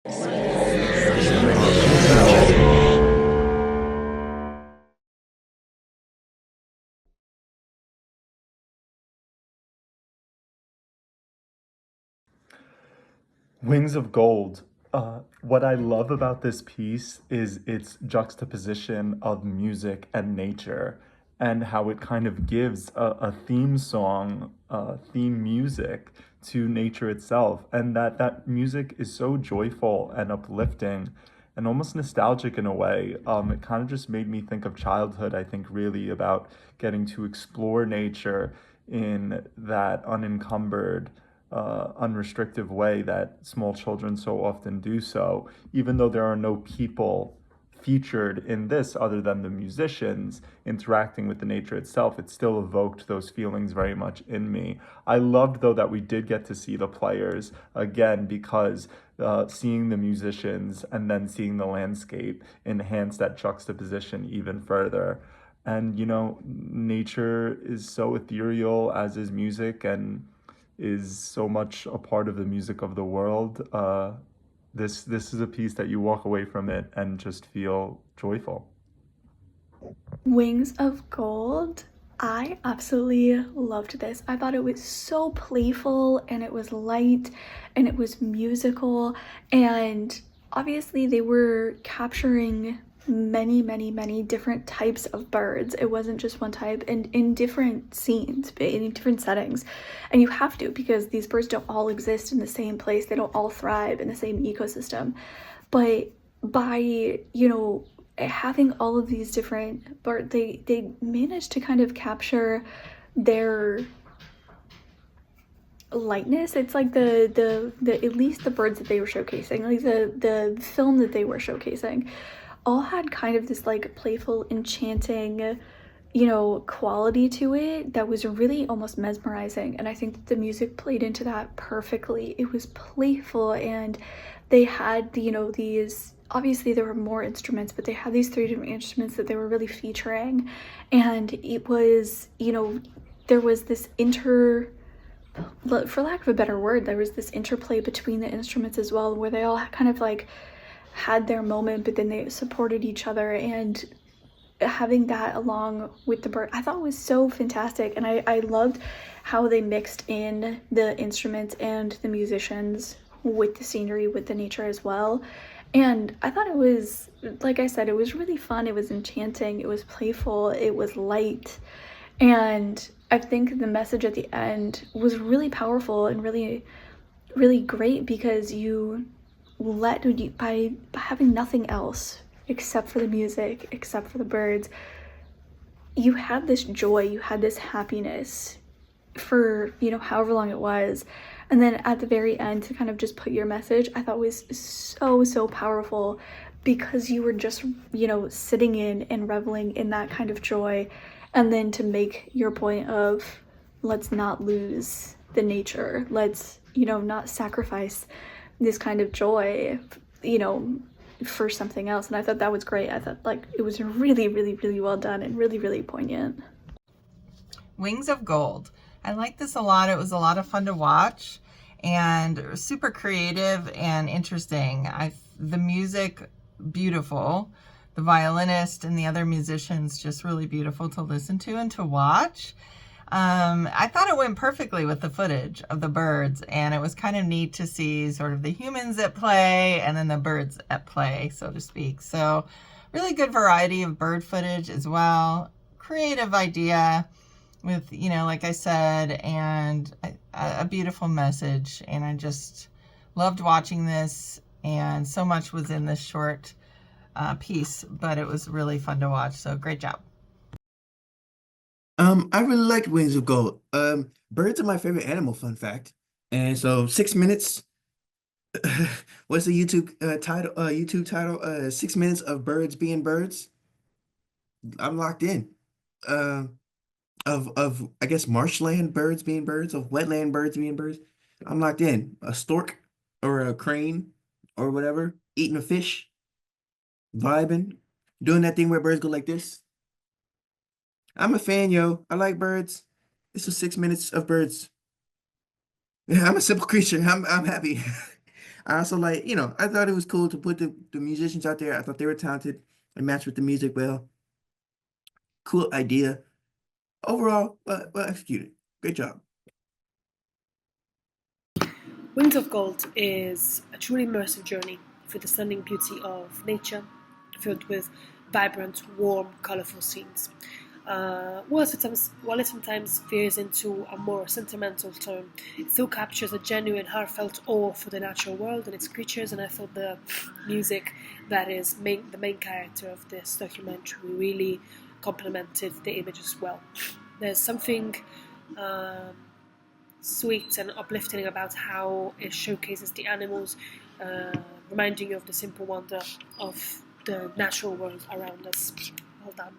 Wings of Gold. What I love about this piece is its juxtaposition of music and nature, and how it kind of gives a theme song, theme music to nature itself. And that music is so joyful and uplifting and almost nostalgic in a way. It kind of just made me think of childhood, I think, really about getting to explore nature in that unencumbered, unrestricted way that small children so often do so, even though there are no people featured in this other than the musicians interacting with the nature itself. It still evoked those feelings very much in me. I loved, though, that we did get to see the players again, because seeing the musicians and then seeing the landscape enhanced that juxtaposition even further. And nature is so ethereal, as is music, and is so much a part of the music of the world. This is a piece that you walk away from it and just feel joyful. Wings of Gold. I absolutely loved this. I thought it was so playful and it was light and it was musical. And obviously, they were capturing many different types of birds. It wasn't just one type, and in different scenes, in different settings. And you have to, because these birds don't all exist in the same place, they don't all thrive in the same ecosystem. But by, having all of these different birds, they managed to kind of capture their lightness. It's like the at least the birds that they were showcasing, like the film that they were showcasing, all had kind of this like playful, enchanting, quality to it that was really almost mesmerizing. And I think that the music played into that perfectly. It was playful, and they had, these, obviously there were more instruments, but they had these three different instruments that they were really featuring. And it was, there was this for lack of a better word, there was this interplay between the instruments as well, where they all kind of like had their moment, but then they supported each other. And having that along with the bird, I thought was so fantastic. And I loved how they mixed in the instruments and the musicians with the scenery, with the nature as well. And I thought it was, like I said, it was really fun. It was enchanting. It was playful. It was light. And I think the message at the end was really powerful and really great, because by having nothing else except for the music, except for the birds, you had this joy, you had this happiness for, however long it was. And then at the very end, to kind of just put your message, I thought was so powerful, because you were just, sitting in and reveling in that kind of joy. And then to make your point of, let's not lose the nature, let's, not sacrifice this kind of joy, for something else. And I thought that was great. I thought like it was really well done and really poignant. Wings of Gold. I liked this a lot. It was a lot of fun to watch and super creative and interesting. The music, beautiful. The violinist and the other musicians, just really beautiful to listen to and to watch. I thought it went perfectly with the footage of the birds, and it was kind of neat to see sort of the humans at play and then the birds at play, so to speak. So really good variety of bird footage as well. Creative idea with, like I said, and a beautiful message. And I just loved watching this, and so much was in this short piece, but it was really fun to watch. So great job. I really liked Wings of Gold. Birds are my favorite animal, fun fact. And so 6 minutes, what's the title? YouTube title? 6 minutes of birds being birds. I'm locked in. Uh, of I guess marshland birds being birds, of wetland birds being birds. I'm locked in. A stork or a crane or whatever, eating a fish, vibing, doing that thing where birds go like this. I'm a fan, yo. I like birds. This was 6 minutes of birds. Yeah, I'm a simple creature. I'm happy. I also like, I thought it was cool to put the musicians out there. I thought they were talented and matched with the music well. Cool idea. Overall, well executed. Great job. Wings of Gold is a truly immersive journey through the stunning beauty of nature, filled with vibrant, warm, colorful scenes. While it sometimes veers into a more sentimental tone, it still captures a genuine, heartfelt awe for the natural world and its creatures, and I thought the music that is the main character of this documentary really complemented the image as well. There's something sweet and uplifting about how it showcases the animals, reminding you of the simple wonder of the natural world around us. Well done.